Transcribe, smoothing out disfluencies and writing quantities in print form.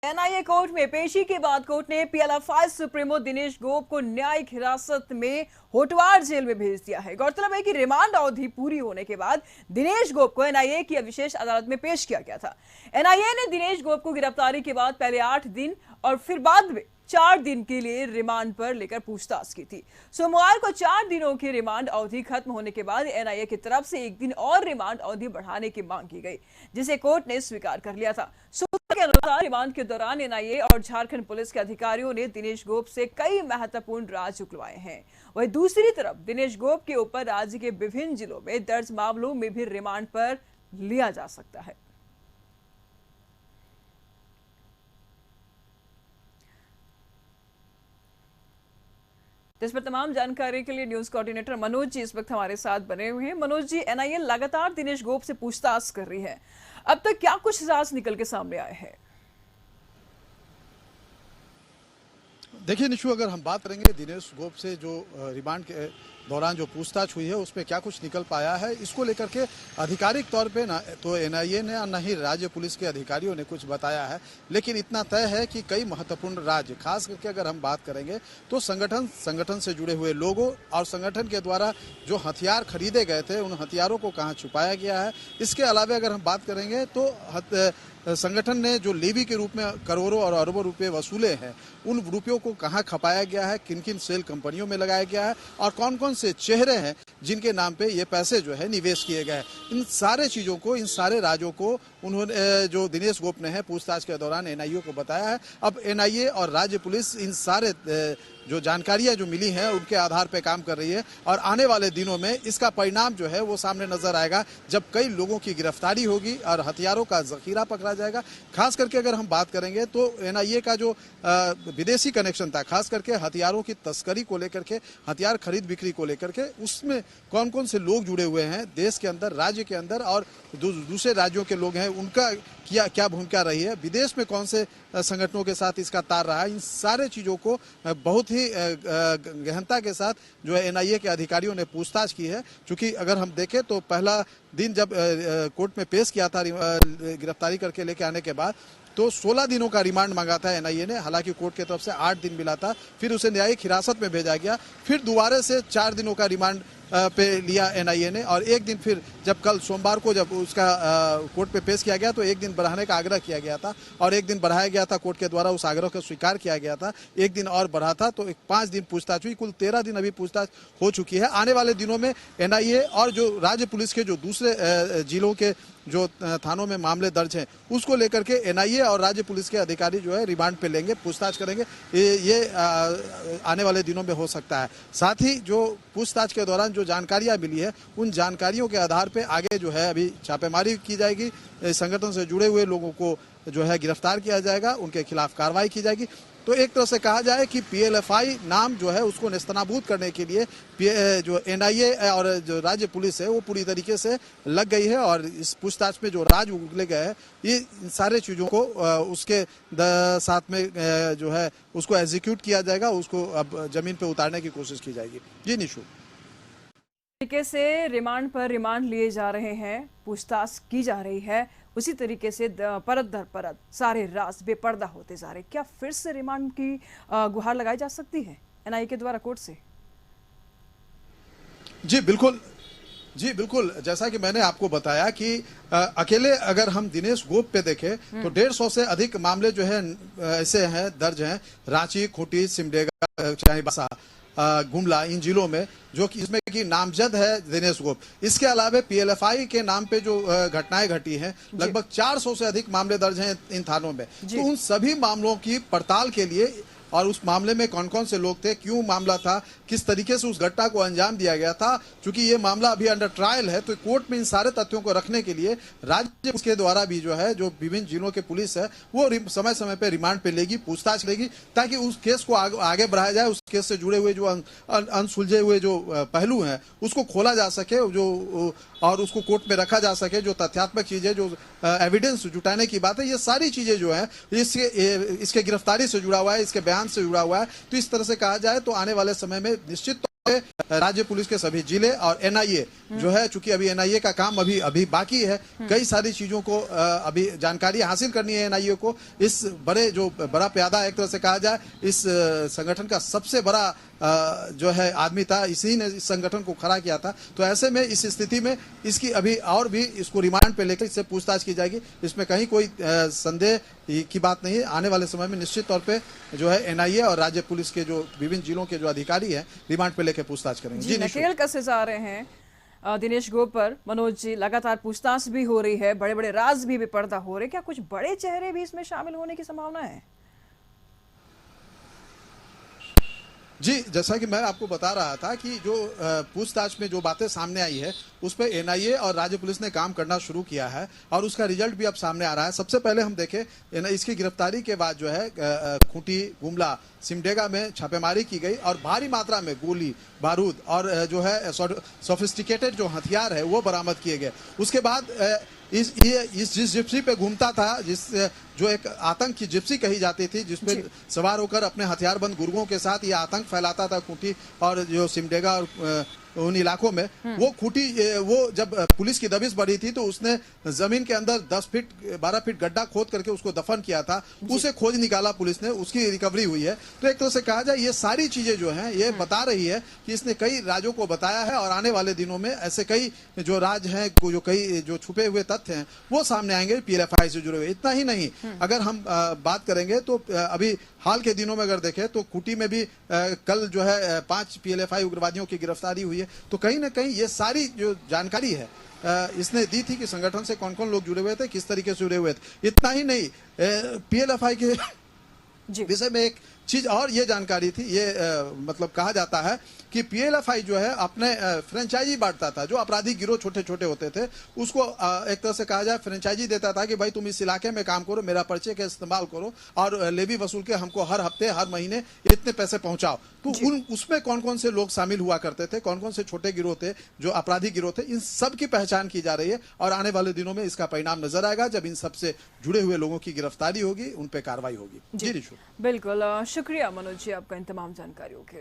NIA court में पेशी के बाद कोर्ट ने पीएलएफआई सुप्रीमो दिनेश गोप को न्यायिक हिरासत में होटवार जेल में भेज दिया है। गौरतलब है कि रिमांड अवधि पूरी होने के बाद दिनेश गोप को एनआईए की विशेष अदालत में पेश किया गया था। एनआईए ने दिनेश गोप को गिरफ्तारी के बाद पहले 8 दिन और फिर बाद में 4 दिन के लिए रिमांड पर लेकर पूछताछ की थी। सोमवार को 4 दिनों की रिमांड अवधि खत्म होने के बाद एनआईए की तरफ से 1 दिन और रिमांड अवधि बढ़ाने की मांग की गई, जिसे कोर्ट ने स्वीकार कर लिया था। सूत्रों के अनुसार रिमांड के दौरान एनआईए और झारखंड पुलिस के अधिकारियों ने दिनेश गोप से कई महत्वपूर्ण राज उगलवाए हैं। वहीं दूसरी तरफ दिनेश गोप के ऊपर राज्य के विभिन्न जिलों में दर्ज मामलों में भी रिमांड पर लिया जा सकता है। इस पर तमाम जानकारी के लिए न्यूज कोऑर्डिनेटर मनोज जी इस वक्त हमारे साथ बने हुए हैं। मनोज जी, एनआईए लगातार दिनेश गोप से पूछताछ कर रही है, अब तक क्या कुछ राज निकल के सामने आए हैं? देखिए निशु, अगर हम बात करेंगे दिनेश गोप से जो रिमांड के दौरान जो पूछताछ हुई है उसमें क्या कुछ निकल पाया है, इसको लेकर के आधिकारिक तौर पे ना तो एनआईए ने और न ही राज्य पुलिस के अधिकारियों ने कुछ बताया है, लेकिन इतना तय है कि कई महत्वपूर्ण राज्य, खास करके अगर हम बात करेंगे तो संगठन से जुड़े हुए लोगों और संगठन के द्वारा जो हथियार खरीदे गए थे उन हथियारों को कहाँ छुपाया गया है। इसके अलावा अगर हम बात करेंगे तो संगठन ने जो लेवी के रूप में करोड़ों और अरबों रुपए वसूले हैं, उन रुपयों को कहाँ खपाया गया है, किन किन सेल कंपनियों में लगाया गया है और कौन कौन से चेहरे हैं जिनके नाम पे ये पैसे जो है निवेश किए गए। इन सारे चीजों को, इन सारे राज्यों को उन्होंने जो दिनेश गोप ने है पूछताछ के दौरान एनआईए को बताया है। अब एनआईए और राज्य पुलिस इन सारे जो जानकारियां जो मिली हैं उनके आधार पर काम कर रही है और आने वाले दिनों में इसका परिणाम जो है वो सामने नजर आएगा जब कई लोगों की गिरफ्तारी होगी और हथियारों का जखीरा पकड़ा जाएगा। खास करके अगर हम बात करेंगे तो एनआईए का जो विदेशी कनेक्शन था, खास करके हथियारों की तस्करी को लेकर के, हथियार खरीद बिक्री को लेकर के, उसमें कौन कौन से लोग जुड़े हुए हैं देश के अंदर, राज्य के अंदर और दूसरे राज्यों के लोग हैं, उनका क्या भूमिका रही है, विदेश में कौन से संगठनों के साथ इसका तार रहा है, इन सारे चीजों को बहुत ही गहनता के साथ जो है एनआईए के अधिकारियों ने पूछताछ की है। क्योंकि अगर हम देखें तो पहला दिन जब कोर्ट में पेश किया था गिरफ्तारी करके लेके आने के बाद, तो 16 दिनों का रिमांड मांगा था एनआईए ने। हालांकि कोर्ट की तरफ से 8 दिन मिला था, फिर उसे न्यायिक हिरासत में भेजा गया, फिर दोबारा से 4 दिनों का रिमांड पे लिया एनआईए ने और 1 दिन फिर जब कल सोमवार को जब उसका कोर्ट पे पेश किया गया तो 1 दिन बढ़ाने का आग्रह किया गया था और 1 दिन बढ़ाया गया था, कोर्ट के द्वारा उस आग्रह को स्वीकार किया गया था, 1 दिन और बढ़ा था, तो 5 दिन पूछताछ हुई। कुल 13 दिन अभी पूछताछ हो चुकी है। आने वाले दिनों में एनआईए और जो राज्य पुलिस के जो दूसरे जिलों के जो थानों में मामले दर्ज हैं उसको लेकर के एनआईए और राज्य पुलिस के अधिकारी जो है रिमांड पे लेंगे, पूछताछ करेंगे। ये आने वाले दिनों में हो सकता है। साथ ही जो पूछताछ के दौरान जो जानकारियां मिली है उन जानकारियों के आधार पे आगे जो है अभी छापेमारी की जाएगी, संगठन से जुड़े हुए लोगों को जो है गिरफ्तार किया जाएगा, उनके खिलाफ कार्रवाई की जाएगी। तो एक तरह से कहा जाए कि पीएलएफआई नाम जो है उसको नेस्तनाबूद करने के लिए जो एनआईए और जो राज्य पुलिस है वो पूरी तरीके से लग गई है और इस पूछताछ में जो राज उगले गए हैं ये सारे चीजों को उसके साथ में जो है उसको एग्जीक्यूट किया जाएगा, उसको अब जमीन पे उतारने की कोशिश की जाएगी। जी निशु, तरीके से रिमांड पर रिमांड लिए जा रहे हैं, पूछताछ की जा रही है, उसी तरीके से परत दर परत सारे राज बेपर्दा होते जा रहे। क्या फिर से रिमांड की गुहार लगाई जा सकती है एनआईए के द्वारा कोर्ट से? जी बिल्कुल, जैसा कि मैंने आपको बताया कि अकेले अगर हम दिनेश गोप पे देखें तो 150 से अधिक मामले जो है ऐसे हैं दर्ज हैं रांची, खूंटी, सिमडेगा, चाईबासा, गुमला, इन जिलों में, जो कि इसमें कि नामजद है दिनेश गोप। इसके अलावा पीएलएफआई के नाम पे जो घटनाएं घटी हैं, लगभग 400 से अधिक मामले दर्ज हैं इन थानों में। तो उन सभी मामलों की पड़ताल के लिए और उस मामले में कौन कौन से लोग थे, क्यों मामला था, किस तरीके से उस घटना को अंजाम दिया गया था, क्योंकि ये मामला अभी अंडर ट्रायल है, तो कोर्ट में इन सारे तथ्यों को रखने के लिए राज्य के द्वारा भी जो है, जो विभिन्न जिलों के पुलिस है वो समय समय पे रिमांड पे लेगी, पूछताछ लेगी, ताकि उस केस को आगे बढ़ाया जाए, उस केस से जुड़े हुए जो अनसुलझे हुए जो पहलू हैं उसको खोला जा सके जो और उसको कोर्ट में रखा जा सके। जो तथ्यात्मक चीजें, जो एविडेंस जुटाने की बात है, ये सारी चीजें जो है इसके गिरफ्तारी से जुड़ा हुआ है, इसके बयान से जुड़ा हुआ है। तो इस तरह से कहा जाए तो आने वाले समय में निश्चित राज्य पुलिस के सभी जिले और एनआईए जो है, चूंकि अभी एनआईए का काम अभी बाकी है, कई सारी चीजों को अभी जानकारी हासिल करनी है एनआईए को। इस बड़ा प्यादा एक तरह से कहा जाए, इस संगठन का सबसे बड़ा जो है आदमी था, इसी ने इस संगठन को खड़ा किया था। तो ऐसे में इस स्थिति में इसकी अभी और भी इसको रिमांड पे लेकर इससे पूछताछ की जाएगी, इसमें कहीं कोई संदेह की बात नहीं है। आने वाले समय में निश्चित तौर पे जो है एनआईए और राज्य पुलिस के जो विभिन्न जिलों के जो अधिकारी हैं रिमांड पे लेकर पूछताछ करेंगे। जी, नकेल कसे जा रहे हैं दिनेश गोप पर। मनोज जी, लगातार पूछताछ भी हो रही है, बड़े बड़े राज भी बेपर्दा हो रहे, क्या कुछ बड़े चेहरे भी इसमें शामिल होने की संभावना है? जी, जैसा कि मैं आपको बता रहा था कि जो पूछताछ में जो बातें सामने आई है उस पर एनआईए और राज्य पुलिस ने काम करना शुरू किया है और उसका रिजल्ट भी अब सामने आ रहा है। सबसे पहले हम देखें, इसकी गिरफ्तारी के बाद जो है खूंटी, गुमला, सिमडेगा में छापेमारी की गई और भारी मात्रा में गोली, बारूद और जो है सोफिस्टिकेटेड जो हथियार है वो बरामद किए गए। उसके बाद इस जिस जिप्सी पे घूमता था, जो एक आतंक की जिप्सी कही जाती थी, जिसपे सवार होकर अपने हथियारबंद गुर्गों के साथ ये आतंक फैलाता था खूंटी और जो सिमडेगा और उन इलाकों में, वो खूंटी, वो जब पुलिस की दबिश बढ़ी थी तो उसने जमीन के अंदर 10 फीट 12 फीट गड्ढा खोद करके उसको दफन किया था। उसे खोज निकाला पुलिस ने, उसकी रिकवरी हुई है। तो एक तरह से कहा जाए ये सारी चीजें जो हैं ये बता रही है कि इसने कई राजों को बताया है और आने वाले दिनों में ऐसे कई जो राज हैं, जो कई जो छुपे हुए तथ्य हैं वो सामने आएंगे पीएलएफआई से जुड़े हुए। इतना ही नहीं, अगर हम बात करेंगे तो अभी हाल के दिनों में अगर देखें तो खूंटी में भी कल जो है 5 पीएलएफआई उग्रवादियों की गिरफ्तारी हुई है। तो कहीं ना कहीं ये सारी जो जानकारी है इसने दी थी कि संगठन से कौन कौन लोग जुड़े हुए थे, किस तरीके से जुड़े हुए थे। इतना ही नहीं, पीएलएफआई के विषय में एक चीज और ये जानकारी थी, ये मतलब कहा जाता है कि पीएलएफआई जो है अपने फ्रेंचाइजी बांटता था। जो आपराधिक गिरोह छोटे छोटे होते थे उसको एक तरह से कहा जाए फ्रेंचाइजी देता था कि भाई तुम इस इलाके में काम करो, मेरा परिचय का इस्तेमाल करो और लेवी वसूल के हमको हर हफ्ते हर महीने इतने पैसे पहुंचाओ। तो उसमें कौन कौन से लोग शामिल हुआ करते थे, कौन कौन से छोटे गिरोह थे, जो आपराधिक गिरोह थे, इन सब की पहचान की जा रही है और आने वाले दिनों में इसका परिणाम नजर आएगा जब इन सबसे जुड़े हुए लोगों की गिरफ्तारी होगी, उन पर कार्रवाई होगी। जी रिशु, बिल्कुल, शुक्रिया मनोज जी आपका इन तमाम जानकारियों के लिए।